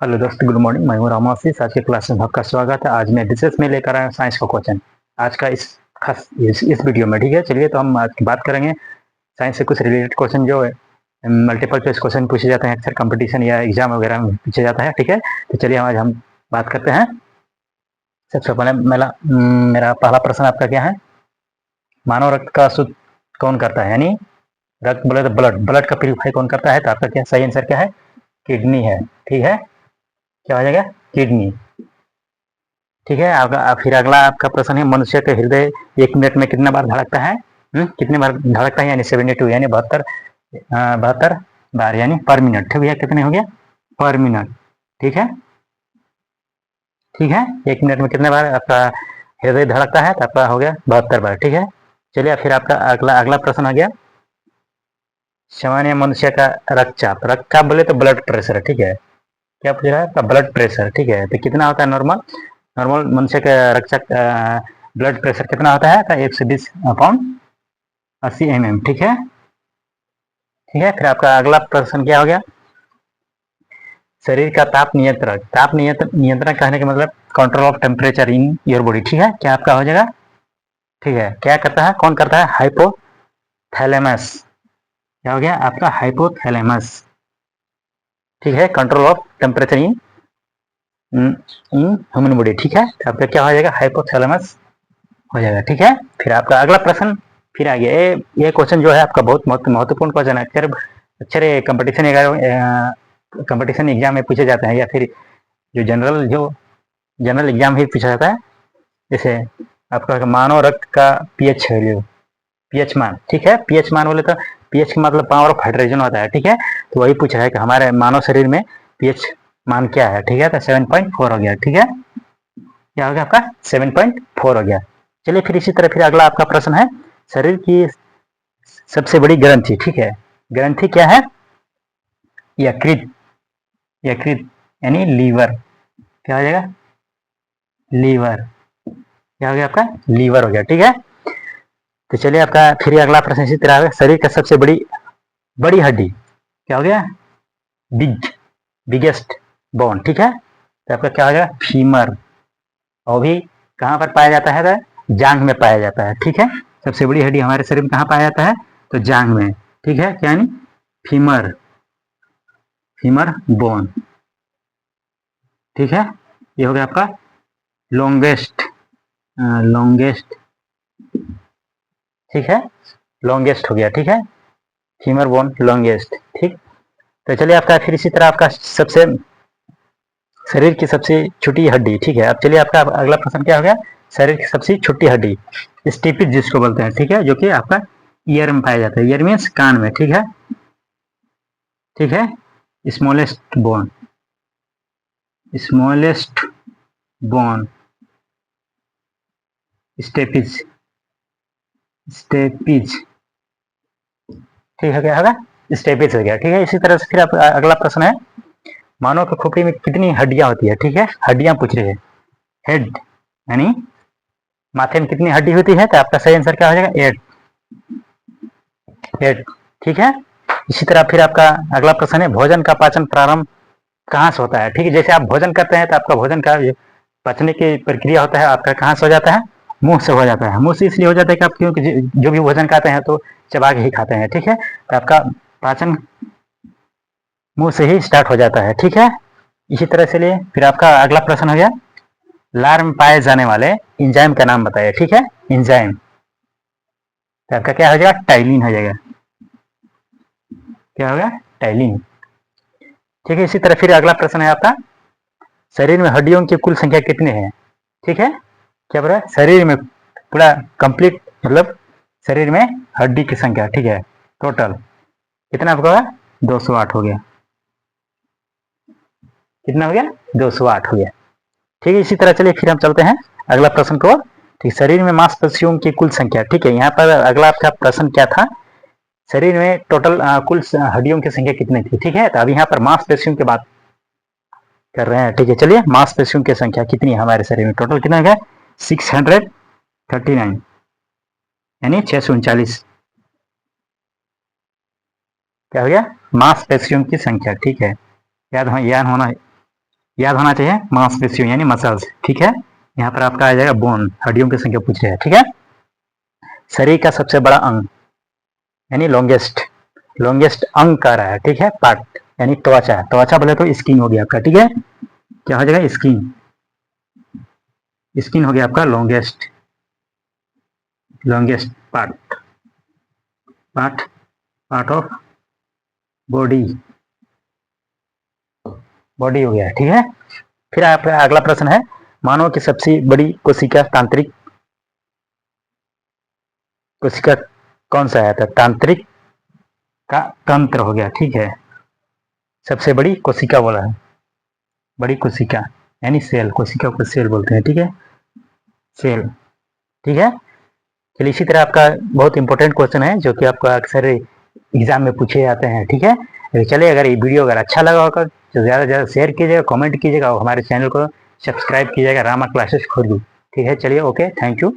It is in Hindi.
हेलो दोस्त, गुड मॉर्निंग। मैं हूँ रामा आशीष। आज के क्लास में आपका स्वागत है। आज मैं डिटेल्स में लेकर आया हूँ साइंस का क्वेश्चन आज का इस खास इस वीडियो में। ठीक है, चलिए तो हम आज की बात करेंगे साइंस से कुछ रिलेटेड क्वेश्चन जो है मल्टीपल चॉइस क्वेश्चन पूछे जाते हैं अक्सर कंपटीशन या एग्जाम वगैरह में पूछा जाता है। ठीक है, तो चलिए आज हम बात करते हैं। सबसे पहले मेरा पहला प्रश्न आपका क्या है? मानव रक्त का शुद्ध कौन करता है? यानी रक्त बोले तो ब्लड, ब्लड का प्यूरिफाई कौन करता है? तो आपका क्या सही आंसर क्या है? किडनी है। ठीक है, क्या हो जाएगा? किडनी। ठीक है, फिर अगला आपका प्रश्न है, मनुष्य का हृदय 1 मिनट में कितना बार धड़कता है? कितने बार धड़कता है? यानी 72, यानी 72 बार, यानी पर मिनट। ठीक है, कितने हो गया? पर मिनट। ठीक है, ठीक है, 1 मिनट में कितने बार आपका हृदय धड़कता है? तो आपका हो गया 72 बार। ठीक है, चलिए फिर आपका अगला अगला प्रश्न आ गया, सामान्य मनुष्य का रक्तचाप। रक्तचाप बोले तो ब्लड प्रेशर। ठीक है, क्या पूछ रहा है? आपका ब्लड प्रेशर। ठीक है, तो कितना होता है नॉर्मल? नॉर्मल मनुष्य का रक्तचाप ब्लड प्रेशर कितना होता है? तो 120/80 mm। ठीक है, ठीक है, फिर आपका अगला प्रश्न क्या हो गया? शरीर का ताप नियंत्रण। ताप नियंत्रण कहने का मतलब control of temperature in your body. ठीक है, क्या आपका हो जाएगा? ठीक है, क्या करता है, कौन करता है? हाइपोथैलेमस। क्या हो गया आपका? हाइपोथैलेमस। ठीक है, control of temperature in human body. ठीक है, तो आपका क्या हो जाएगा? हाइपोथैलेमस हो जाएगा। ठीक है, फिर आपका अगला प्रश्न फिर आ गया। ये क्वेश्चन जो है आपका बहुत महत्वपूर्ण क्वेश्चन है। अक्सर कंपटीशन एग्जाम में पूछे जाते हैं, या फिर जो जनरल एग्जाम भी पूछा जाता है। जैसे आपका मानव रक्त का पीएच वैल्यू, पीएच मान। ठीक है, पीएच मान बोले तो पीएच का मतलब पावर ऑफ हाइड्रोजन होता है। ठीक है, तो वही पूछा है कि हमारे मानव शरीर में पीएच मान क्या है? ठीक है, तो 7.4 हो गया। ठीक है, क्या हो गया आपका? 7.4 हो गया। चलिए फिर इसी तरह फिर अगला आपका प्रश्न है, शरीर की सबसे बड़ी ग्रंथि। ठीक है, ग्रंथि क्या है? यकृत। यकृत यानी लीवर। क्या हो जाएगा? लीवर। क्या हो गया आपका? लीवर हो गया। ठीक है, तो चलिए आपका फिर अगला प्रश्न इसी तरह है, शरीर का सबसे बड़ी बड़ी हड्डी क्या हो गया? Big biggest bone. ठीक है, तो आपका क्या हो जाएगा? फीमर। और भी कहाँ पर पाया जाता है? तो जांघ में पाया जाता है। ठीक है, सबसे बड़ी हड्डी हमारे शरीर में कहाँ पाया जाता है? तो जांघ में। ठीक है, क्या यानी? Femur, femur bone. ठीक है, ये हो गया आपका लॉन्गेस्ट, लॉन्गेस्ट। ठीक है, लॉन्गेस्ट हो गया। ठीक है, फीमर बोन लॉन्गेस्ट। ठीक, तो चलिए आपका फिर इसी तरह आपका सबसे शरीर की सबसे छोटी हड्डी। ठीक है, अब चलिए आपका अगला प्रश्न क्या हो गया? शरीर की सबसे छोटी हड्डी स्टेपिस जिसको बोलते हैं। ठीक है, जो कि आपका ईयर में पाया जाता है। ईयर मीन्स कान में। ठीक है, ठीक है, smallest bone, smallest bone stapes, stapes. ठीक है, क्या होगा? स्टेपिज हो गया। ठीक है, इसी तरह से फिर आप अगला प्रश्न है, मानव की खोपड़ी में कितनी हड्डियां होती है? ठीक है, हड्डियां पूछ रहे हैं। हेड यानी माथे में कितनी हड्डी होती है? तो आपका सही आंसर क्या हो जाएगा? 8। 8। ठीक है, इसी तरह फिर आपका अगला प्रश्न है, भोजन का पाचन प्रारंभ कहाँ से होता है? ठीक है, जैसे आप भोजन करते हैं तो आपका भोजन का पचने की प्रक्रिया होता है आपका कहाँ से हो जाता है? मुंह से हो जाता है। मुंह से इसलिए हो जाता है कि आप क्योंकि जो भी भोजन खाते हैं तो चबा के ही खाते हैं। ठीक है, तो आपका पाचन मुंह से ही स्टार्ट हो जाता है। ठीक है, इसी तरह से लिए फिर आपका अगला प्रश्न हो गया, लार में पाए जाने वाले इंजाइम का नाम बताइए। ठीक है, इंजाइम, तो आपका क्या हो जाएगा? टाइलिन हो जाएगा। क्या होगा? टाइलिन। ठीक है, इसी तरह फिर अगला प्रश्न है आपका, शरीर में हड्डियों की कुल संख्या कितनी है? ठीक है, क्या बोल रहा है? शरीर में पूरा कंप्लीट मतलब शरीर में हड्डी की संख्या। ठीक है, टोटल कितना आपका? 208 हो गया। कितना हो गया? 208 हो गया। ठीक है, इसी तरह चलिए फिर हम चलते हैं अगला प्रश्न को। ठीक, शरीर में मांसपेशियों की कुल संख्या। ठीक है, यहाँ पर अगला आपका प्रश्न क्या था? शरीर में टोटल कुल हड्डियों की संख्या कितनी थी? ठीक है, तो अभी यहाँ पर मांसपेशियों की बात कर रहे हैं। ठीक है, चलिए मांसपेशियों की संख्या कितनी है हमारे शरीर में? टोटल कितना है? 639, यानी 639। क्या हो गया? मांसपेशियों की संख्या। ठीक है, याद होना याद होना चाहिए मांसपेशियों यानी मसल्स, ठीक है। यहाँ पर आपका आ जाएगा बोन, हड्डियों की संख्या पूछ रहे हैं, ठीक है। शरीर का सबसे बड़ा अंग यानी लॉन्गेस्ट अंग कह रहा है, ठीक है। पार्ट यानी त्वचा, त्वचा बोले तो स्किन हो गया आपका, ठीक है। क्या हो जाएगा, स्किन हो गया आपका लॉन्गेस्ट पार्ट ऑफ बॉडी हो गया, ठीक है। फिर आपका अगला प्रश्न है, मानव की सबसे बड़ी कोशिका कोशिका कौन सा है, तो तांत्रिक का तंत्र हो गया, ठीक है। सबसे बड़ी कोशिका बोला है, बड़ी कोशिका यानी सेल, कोशिका को सेल बोलते हैं, ठीक है, सेल, ठीक है। चलिए इसी तरह आपका बहुत इंपॉर्टेंट क्वेश्चन है जो कि आपका अक्सर एग्जाम में पूछे जाते हैं, ठीक है। चलिए अगर ये वीडियो अगर अच्छा लगा होगा तो ज़्यादा से ज़्यादा शेयर कीजिएगा, कमेंट कीजिएगा और हमारे चैनल को सब्सक्राइब कीजिएगा, रामा क्लासेस खोलू, ठीक है। चलिए ओके, थैंक यू।